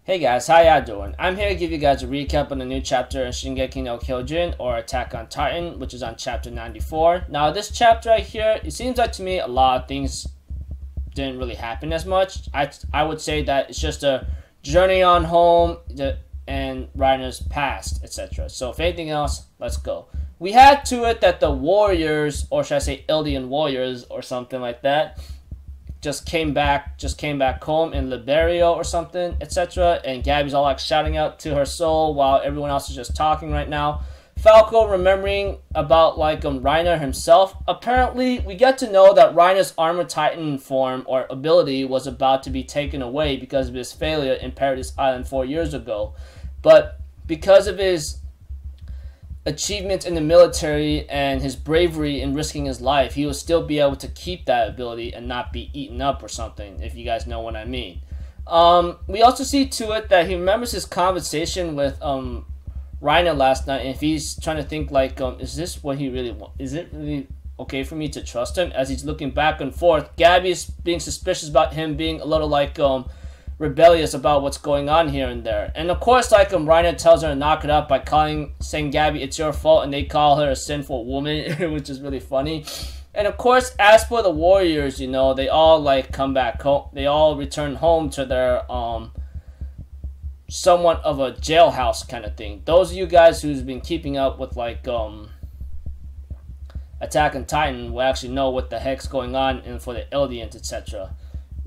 Hey guys, how y'all doing? I'm here to give you guys a recap on the new chapter in Shingeki no Kyojin, or Attack on Titan, which is on chapter 94. Now, this chapter right here, it seems like to me a lot of things didn't really happen as much. I would say that it's just a journey on home and Reiners Past, etc. So, if anything else, let's go. We had to it that the warriors, or should I say Eldian warriors, or something like that, just came back home in Liberia or something, etc. And Gabby's all like shouting out to her soul while everyone else is just talking right now. Falco remembering about Reiner himself. Apparently, we get to know that Reiner's Armor Titan form or ability was about to be taken away because of his failure in Paradise Island 4 years ago. But because of his achievements in the military and his bravery in risking his life, he will still be able to keep that ability and not be eaten up or something, if you guys know what I mean. We also see to it that he remembers his conversation with Reiner last night, and if he's trying to think is this what he really wants? Is it really okay for me to trust him? As he's looking back and forth, Gabby's being suspicious about him being a little rebellious about what's going on here and there. And of course, Reiner tells her to knock it up by saying, Gabby, it's your fault, and they call her a sinful woman, which is really funny. And of course, as for the warriors, they all come back home. They all return home to their somewhat of a jailhouse kind of thing. Those of you guys who's been keeping up with Attack on Titan will actually know what the heck's going on and for the Eldians, etc.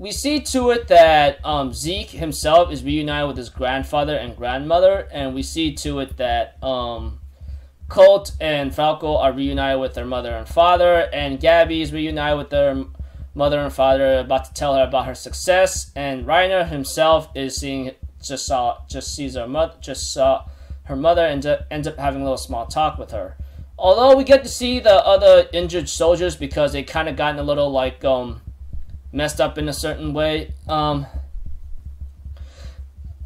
We see to it that Zeke himself is reunited with his grandfather and grandmother, and we see to it that Colt and Falco are reunited with their mother and father, and Gabby is reunited with their mother and father, about to tell her about her success, and Reiner himself is saw her mother and ends up having a little small talk with her. Although we get to see the other injured soldiers because they kind of gotten a little messed up in a certain way.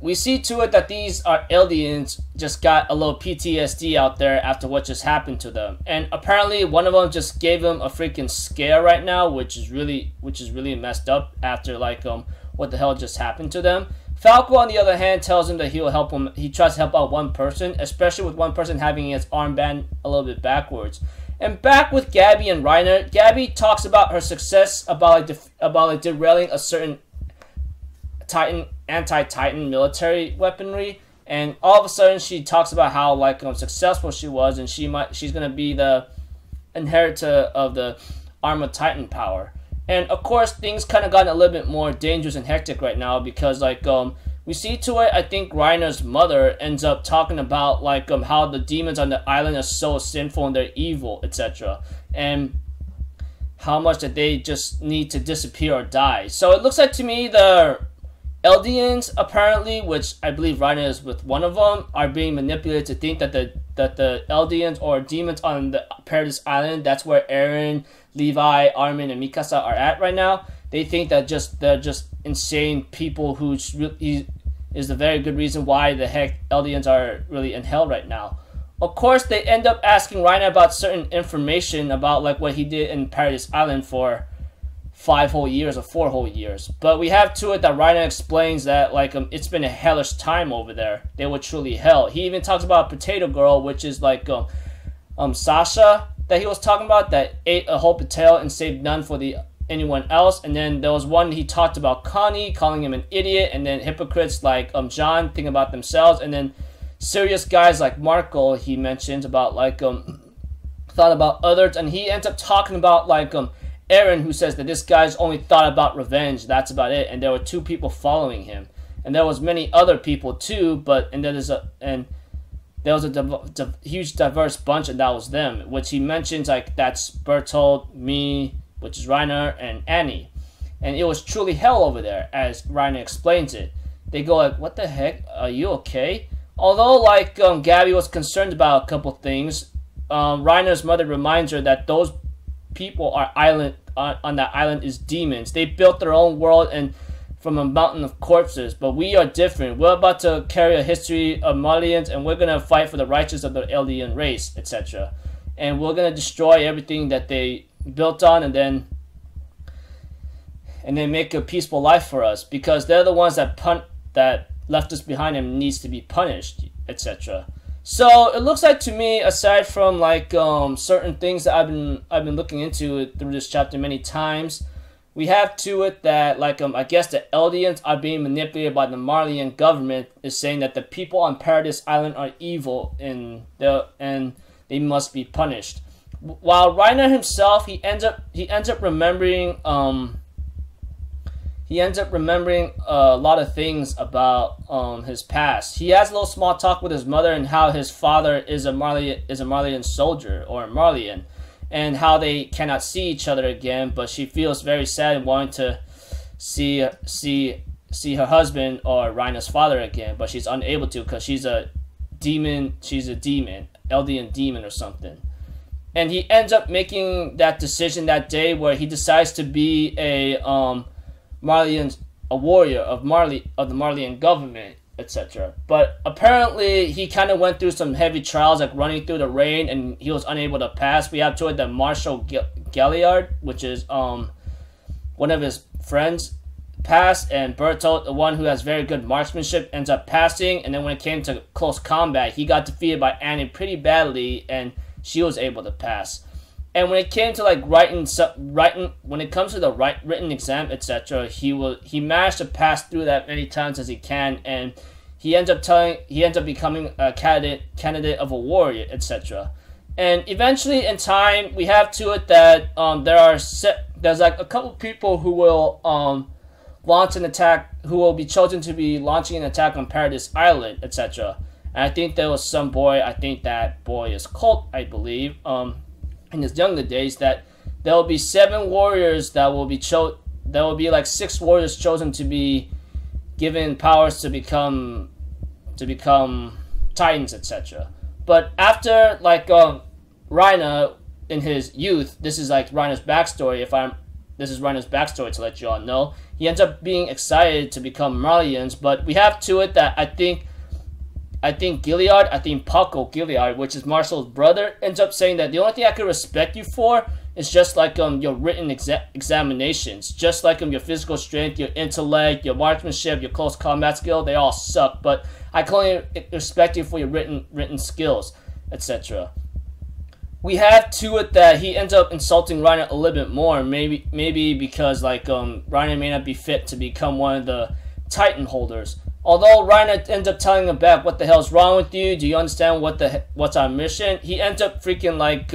We see to it that these are Eldians just got a little PTSD out there after what just happened to them, and apparently one of them just gave them a freaking scare right now, which is really messed up after what the hell just happened to them. Falco, on the other hand, tells him that he will help him. He tries to help out one person, especially with one person having his armband a little bit backwards. And back with Gabby and Reiner, Gabby talks about her success about derailing a certain anti-Titan military weaponry, and all of a sudden she talks about how successful she was, and she's gonna be the inheritor of the Armor Titan power. And of course, things kind of gotten a little bit more dangerous and hectic right now because we see to it, I think Reiner's mother ends up talking about how the demons on the island are so sinful and they're evil, etc. And how much that they just need to disappear or die. So it looks like to me the Eldians, apparently, which I believe Reiner is with one of them, are being manipulated to think that the Eldians or demons on the Paradise Island, that's where Eren, Levi, Armin, and Mikasa are at right now. They think that they're just insane people who is the very good reason why the heck Eldians are really in hell right now. Of course, they end up asking Reiner about certain information about what he did in Paradise Island for 5 whole years or 4 whole years. But we have to it that Reiner explains that it's been a hellish time over there. They were truly hell. He even talks about Potato Girl, which is Sasha that he was talking about, that ate a whole potato and saved none for anyone else. And then there was one he talked about Connie, calling him an idiot, and then hypocrites like John thinking about themselves, and then serious guys like Marco he mentions about thought about others, and he ends up talking about Eren, who says that this guy's only thought about revenge, that's about it, and there were 2 people following him, and there was many other people too, there was a huge diverse bunch, and that was them, which he mentions that's Bertolt, me, which is Reiner, and Annie. And it was truly hell over there, as Reiner explains it. They go what the heck, are you okay? Although Gabby was concerned about a couple things, Reiner's mother reminds her that those people are on that island is demons. They built their own world and from a mountain of corpses, but we are different. We're about to carry a history of Malians, and we're gonna fight for the righteous of the Eldian race, etc. And we're gonna destroy everything that they built on, and then make a peaceful life for us, because they're the ones that left this behind and needs to be punished, etc. So it looks like to me, aside from like certain things that I've been looking into through this chapter many times, we have to it that like I guess the Eldians are being manipulated by the Marleyan government, is saying that the people on Paradise Island are evil and they must be punished. While Reiner himself, he ends up remembering a lot of things about his past. He has a little small talk with his mother and how his father is a Marleyan soldier or a Marleyan, and how they cannot see each other again. But she feels very sad and wanting to see her husband or Reiner's father again, but she's unable to because she's a demon. She's a demon, Eldian demon or something. And he ends up making that decision that day where he decides to be a warrior of the Marleyan government, etc. But apparently he kind of went through some heavy trials, like running through the rain, and he was unable to pass. We have to it that Marshal Galliard, which is one of his friends, passed, and Bertolt, the one who has very good marksmanship, ends up passing. And then when it came to close combat, he got defeated by Annie pretty badly, and she was able to pass. And when it came to like when it comes to the written exam, etc., he managed to pass through that many times as he can, and he ends up becoming a candidate of a warrior, etc. And eventually, in time, we have to it that there's like a couple people who will launch an attack, who will be chosen to be launching an attack on Paradise Island, etc. And I think there was some boy. I think that boy is Colt, I believe. In his younger days, that there will be 7 warriors that will be there will be like 6 warriors chosen to be given powers to become titans, etc. But after like Reiner in his youth, this is like Reiner's backstory. This is Reiner's backstory to let you all know. He ends up being excited to become Marleyans, but we have to it that I think Paco Gilliard, which is Marcel's brother, ends up saying that the only thing I could respect you for is just like your written examinations, just like your physical strength, your intellect, your marksmanship, your close combat skill. They all suck, but I can only respect you for your written skills, etc. We have to it that he ends up insulting Reiner a little bit more, maybe because like Reiner may not be fit to become one of the Titan holders. Although Reiner ends up telling him back, "What the hell's wrong with you? Do you understand what's our mission?" He ends up freaking like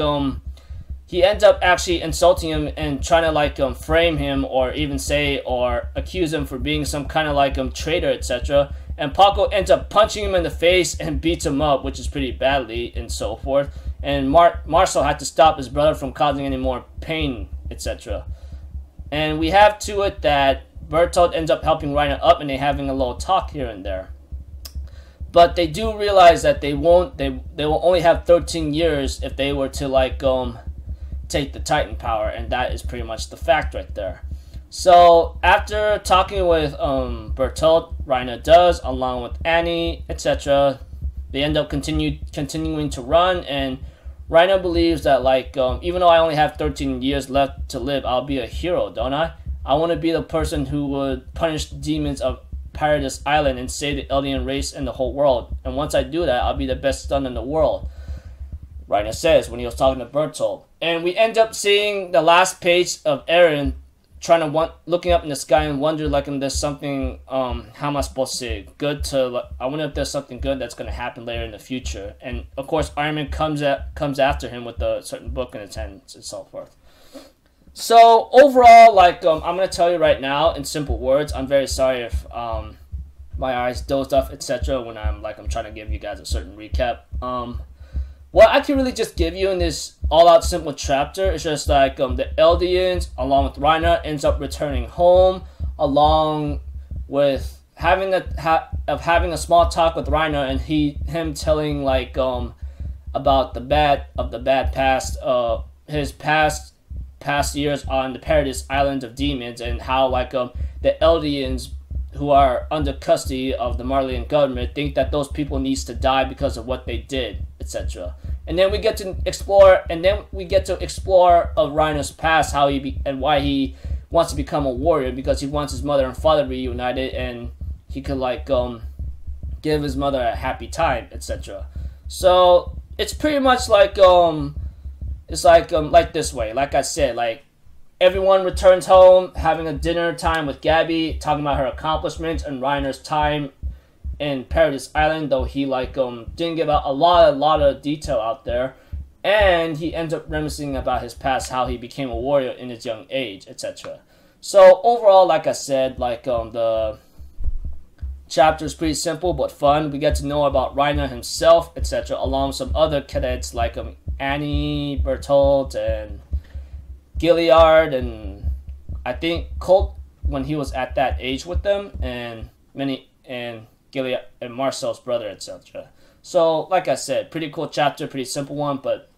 he ends up actually insulting him and trying to like frame him, or even say or accuse him for being some kind of like traitor, etc. And Paco ends up punching him in the face and beats him up, which is pretty badly, and so forth. And Marcel had to stop his brother from causing any more pain, etc. And we have to it that Bertolt ends up helping Reiner up, and they having a little talk here and there. But they do realize that they will only have 13 years if they were to like take the Titan power, and that is pretty much the fact right there. So after talking with Bertolt, Reiner does, along with Annie, etc. They end up continuing to run, and Reiner believes that like even though I only have 13 years left to live, I'll be a hero, don't I? I want to be the person who would punish the demons of Paradise Island and save the Eldian race and the whole world. And once I do that, I'll be the best son in the world, Reiner says when he was talking to Bertolt. And we end up seeing the last page of Eren looking up in the sky and wonder like if there's something, how am I supposed to say, good to, I wonder if there's something good that's going to happen later in the future. And of course, Iron Man comes after him with a certain book in his hands and so forth. So overall, like I'm gonna tell you right now in simple words, I'm very sorry if my eyes dozed off, etc. when I'm trying to give you guys a certain recap. What I can really just give you in this all-out simple chapter is just like the Eldians, along with Reiner, ends up returning home, along with having a small talk with Reiner, and him telling like about the bad past, his past years on the Paradise Island of Demons, and how like the Eldians who are under custody of the Marleyan government think that those people needs to die because of what they did, etc. And then we get to explore of Reiner's past, how and why he wants to become a warrior, because he wants his mother and father reunited, and he could like give his mother a happy time, etc. So it's pretty much like it's like this way. Like I said, like everyone returns home, having a dinner time with Gabby, talking about her accomplishments and Reiner's time in Paradise Island, though he didn't give out a lot of detail out there. And he ends up reminiscing about his past, how he became a warrior in his young age, etc. So overall, like I said, the chapter is pretty simple but fun. We get to know about Reiner himself, etc., along with some other cadets like Annie, Bertolt, and Gilliard, and I think Colt when he was at that age with them, and Gilliard and Marcel's brother, etc. So, like I said, pretty cool chapter, pretty simple one, but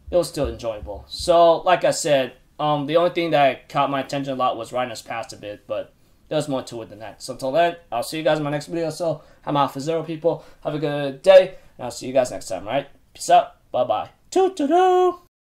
it was still enjoyable. So, like I said, the only thing that caught my attention a lot was Reiners Past a bit, but there's more to it than that. So until then, I'll see you guys in my next video. So I'm out for Zero, people. Have a good day, and I'll see you guys next time, right? Peace out. Bye-bye. Toot-toot-doo.